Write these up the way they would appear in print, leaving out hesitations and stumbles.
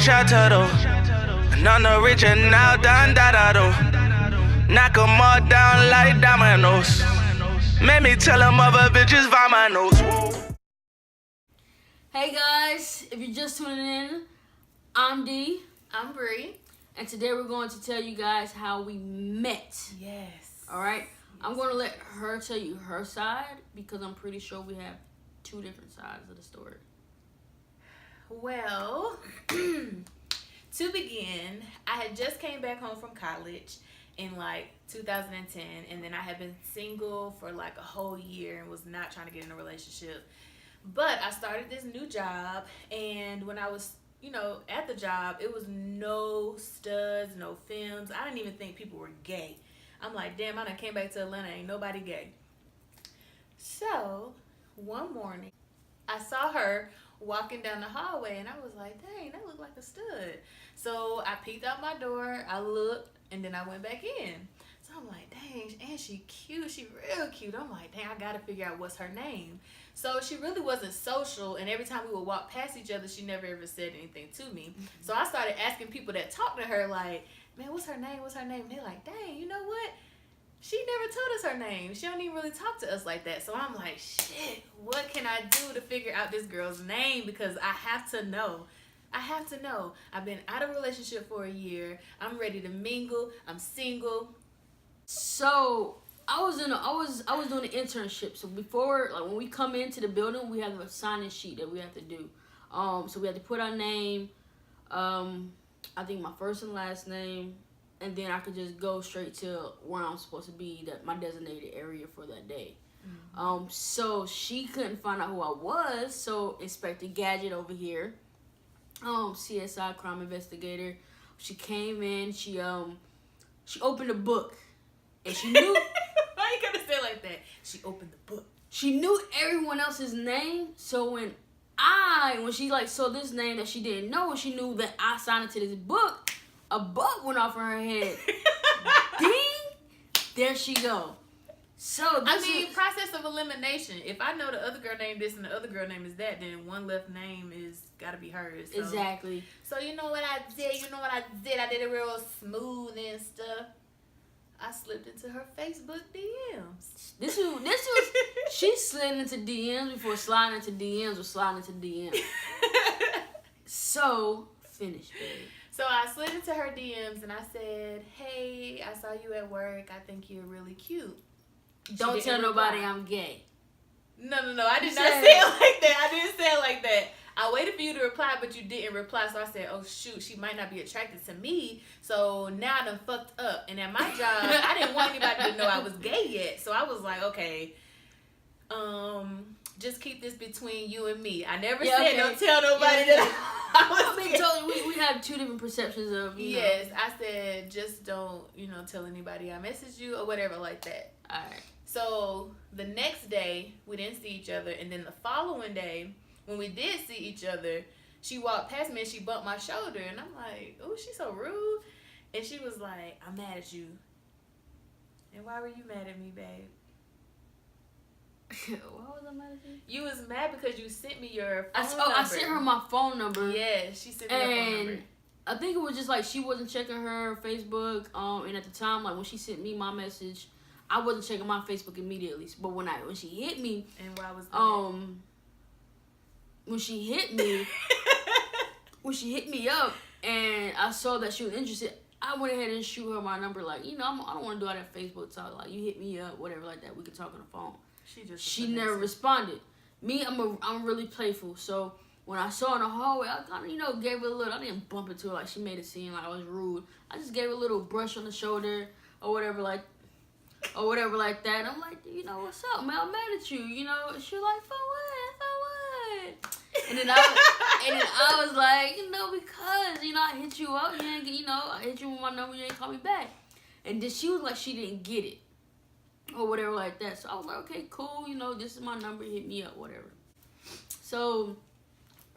shatter. None original, done da. Knock 'em all down like dominoes. Made me tell them other bitches vamonos. Hey guys, if you're just tuning in, I'm Dee. I'm Bri. And today we're going to tell you guys how we met. Yes. Alright? I'm going to let her tell you her side because I'm pretty sure we have two different sides of the story. Well, to begin, I had just came back home from college in like 2010, and then I had been single for like a whole year and was not trying to get in a relationship. But I started this new job, and when I was, at the job, it was no studs, no femmes. I didn't even think people were gay. I'm like, damn, I done came back to Atlanta, ain't nobody gay. So, one morning, I saw her walking down the hallway, and I was like, dang, that looked like a stud. So I peeked out my door, I looked, and then I went back in. So I'm like, dang, and she cute, she real cute. I'm like, dang, I gotta figure out what's her name. So she really wasn't social, and every time we would walk past each other, she never ever said anything to me. Mm-hmm. So I started asking people that talked to her, like, man, what's her name, what's her name? And they're like, dang, you know what? She never told us her name. She don't even really talk to us like that. So I'm like, shit, what can I do to figure out this girl's name? Because I have to know. I've been out of a relationship for a year. I'm ready to mingle. I'm single. So I was doing an internship. So before, like when we come into the building, we have a sign-in sheet that we have to do. So we have to put our name, I think my first and last name, and then I could just go straight to where I'm supposed to be, that my designated area for that day. Mm-hmm. So she couldn't find out who I was. So Inspector Gadget over here, CSI crime investigator, she came in. She opened a book, and she knew. Why you gotta say it like that? She opened the book. She knew everyone else's name. So when she like saw this name that she didn't know, and she knew that I signed into this book, a bug went off in her head. Ding! There she go. So process of elimination. If I know the other girl named this and the other girl name is that, then one left name is gotta be hers. So. Exactly. So you know what I did? I did it real smooth and stuff. I slipped into her Facebook DMs. This was she slid into DMs before sliding into DMs or sliding into DMs. So finish, babe. So I slid into her DMs and I said, hey, I saw you at work. I think you're really cute. Don't tell nobody I'm gay. No. I did not say it like that. I didn't say it like that. I waited for you to reply, but you didn't reply. So I said, oh, shoot, she might not be attracted to me. So now I done fucked up. And at my job, I didn't want anybody to know I was gay yet. So I was like, okay, just keep this between you and me. I never said don't tell nobody that I was gay. We have two different perceptions of, Yes, I said just don't, tell anybody I messaged you or whatever like that. All right. So the next day, we didn't see each other. And then the following day, when we did see each other, she walked past me and she bumped my shoulder. And I'm like, oh, she's so rude. And she was like, I'm mad at you. And why were you mad at me, babe? Why was I mad at you? You was mad because you sent me your phone number. I sent her my phone number. Yeah, she sent me her phone number. I think it was just like she wasn't checking her Facebook. And at the time, like when she sent me my message, I wasn't checking my Facebook immediately. But when she hit me, and why was that? When she hit me up, and I saw that she was interested, I went ahead and shoot her my number. Like, I don't want to do all that Facebook talk. Like, you hit me up, whatever, like that. We could talk on the phone. She never responded. Me, I'm really playful. So when I saw her in the hallway, I kind of, gave her a little. I didn't bump into her like she made it seem like I was rude. I just gave her a little brush on the shoulder or whatever, like that. I'm like, what's up, man? I'm mad at you. She like, for what? And then I was like, because I hit you up, I hit you with my number, you ain't call me back. And then she was like, she didn't get it or whatever like that. So I was like, okay, cool. This is my number. Hit me up, whatever. So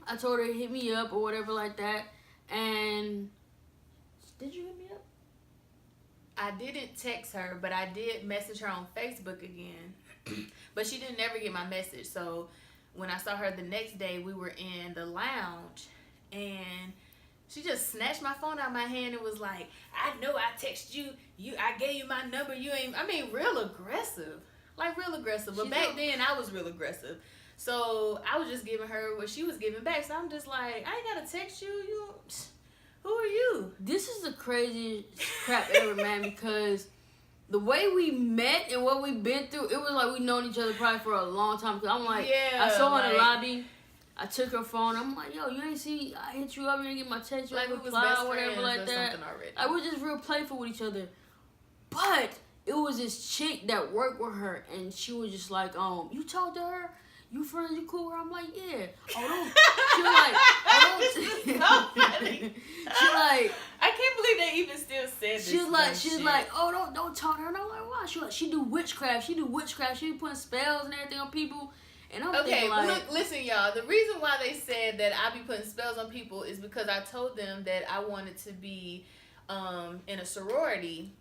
I told her to hit me up or whatever like that. And did you hit me up? I didn't text her, but I did message her on Facebook again. But she didn't ever get my message. So when I saw her the next day, we were in the lounge and She just snatched my phone out of my hand and was like, I know I texted you. I gave you my number. You ain't. I mean, real aggressive. Like, real aggressive. But back then, I was real aggressive. So, I was just giving her what she was giving back. So, I'm just like, I ain't got to text you. Who are you? This is the craziest crap ever, man, because the way we met and what we've been through, it was like we known each other probably for a long time. Cause I'm like, I saw her in the lobby. I took her phone. I'm like, yo, you ain't see, I hit you up, you didn't get my text, you like didn't reply or whatever like that. Like, we're just real playful with each other. But it was this chick that worked with her, and she was just like, you talked to her? You friends, you cool with her? I'm like, yeah. Oh, don't. She was like, so funny. She like, I can't believe they even still said this. She's like, oh, don't talk to her. And I'm like, why? She like, she do witchcraft. She be putting spells and everything on people. And I'm thinking like, look, listen, y'all. The reason why they said that I be putting spells on people is because I told them that I wanted to be in a sorority,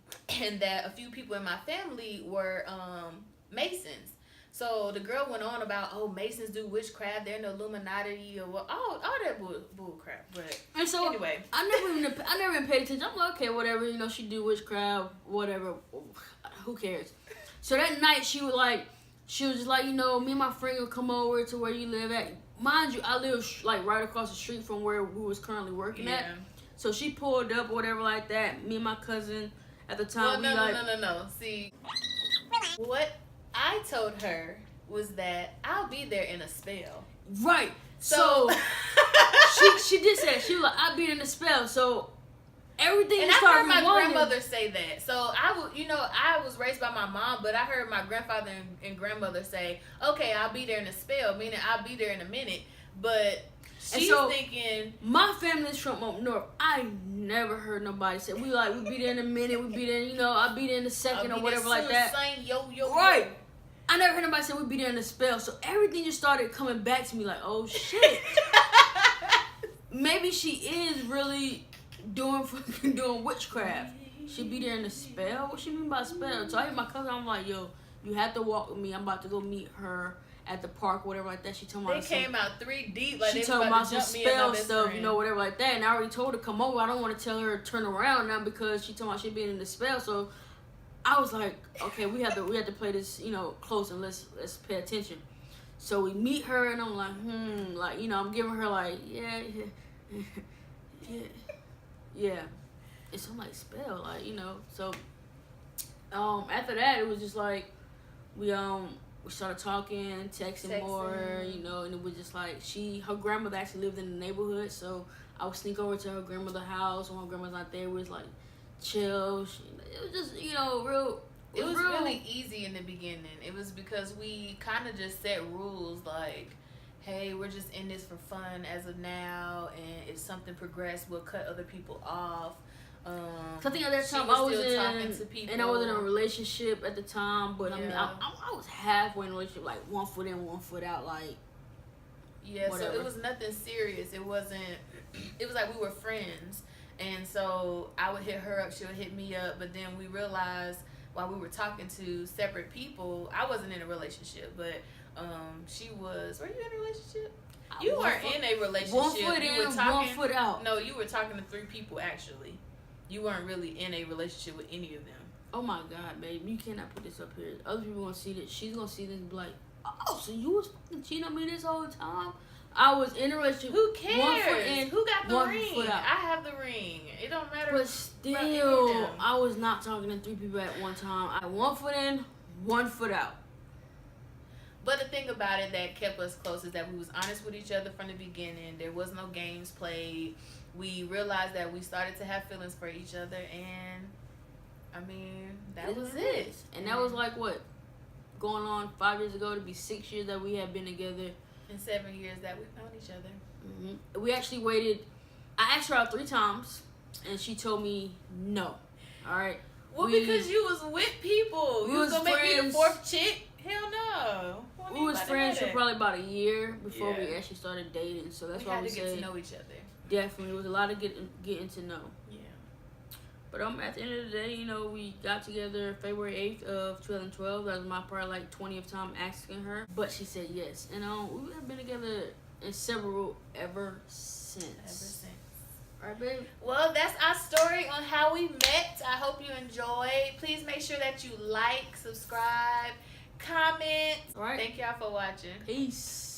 and that a few people in my family were Masons. So the girl went on about, Masons do witchcraft, they're in the Illuminati or what, all that bull crap. But and so anyway, I never even paid attention. I'm like, okay, whatever, she do witchcraft, whatever, who cares? So that night she was just like, me and my friend will come over to where you live at. Mind you, I live like right across the street from where we was currently working at. So she pulled up or whatever like that. Me and my cousin at the time. Well, no. See, what I told her was that I'll be there in a spell. Right. So she did say that. She was like, I'll be there in a spell. So everything. And I heard my grandmother say that. So I was raised by my mom, but I heard my grandfather and grandmother say, "Okay, I'll be there in a spell," meaning I'll be there in a minute. But she's thinking, my family's from up north. I never heard nobody say we be there in a minute. We be there, I'll be there in a second or whatever like that. Right. I never heard nobody say we'd be there in a spell. So everything just started coming back to me like, oh shit. Maybe she is really doing witchcraft. She be there in a spell? What she mean by spell? So I hit my cousin, I'm like, yo, you have to walk with me. I'm about to go meet her at the park, whatever like that. She told me they came out 3 deep. Like she told me about some spell stuff, whatever like that. And I already told her to come over. I don't want to tell her to turn around now because she told me she being in the spell. So I was like, okay, we have to play this, close and let's pay attention. So we meet her and I'm like, I'm giving her like, yeah. It's some like spell, So after that it was just like we started talking, texting more, and it was just like her grandmother actually lived in the neighborhood, so I would sneak over to her grandmother's house when her grandma's not there. We was like chill. It was just real. It was really easy in the beginning. It was because we kind of just set rules like, hey, we're just in this for fun as of now, and if something progressed, we'll cut other people off. I think at that time I was in a relationship at the time, but I was halfway in a relationship, like 1 foot in, 1 foot out, like. Yeah, whatever. So it was nothing serious. It was like we were friends, and so I would hit her up, she would hit me up, but then we realized while we were talking to separate people, I wasn't in a relationship, but she was. Were you in a relationship? You weren't in a relationship. 1 foot in, 1 foot out. No, you were talking to 3 people actually. You weren't really in a relationship with any of them. Oh my God, babe, you cannot put this up here. Other people gonna see this. She's gonna see this and be like, oh, so you was fucking cheating on me this whole time? I was in a relationship. Who cares? 1 foot in, who got the 1 ring? foot out. I have the ring. It don't matter. But still, I was not talking to 3 people at one time. I 1 foot in, 1 foot out. But the thing about it that kept us close is that we was honest with each other from the beginning. There was no games played. We realized that we started to have feelings for each other, and I mean, that was it. And that was like what? Going on 5 years ago to be 6 years that we had been together. And 7 years that we've known each other. Mm-hmm. We actually waited. I asked her out 3 times, and she told me no. All right. Well, because you was with people. You was gonna make me the 4th chick? Hell no. We was friends for probably about a year before we actually started dating. So that's why we had to get to know each other. Definitely, it was a lot of getting to know. Yeah. But at the end of the day, we got together February 8th of 2012. That was my probably like 20th time asking her, but she said yes. And we have been together in several ever since. All right, babe. Well, that's our story on how we met. I hope you enjoyed. Please make sure that you like, subscribe, comment. All right. Thank y'all for watching. Peace.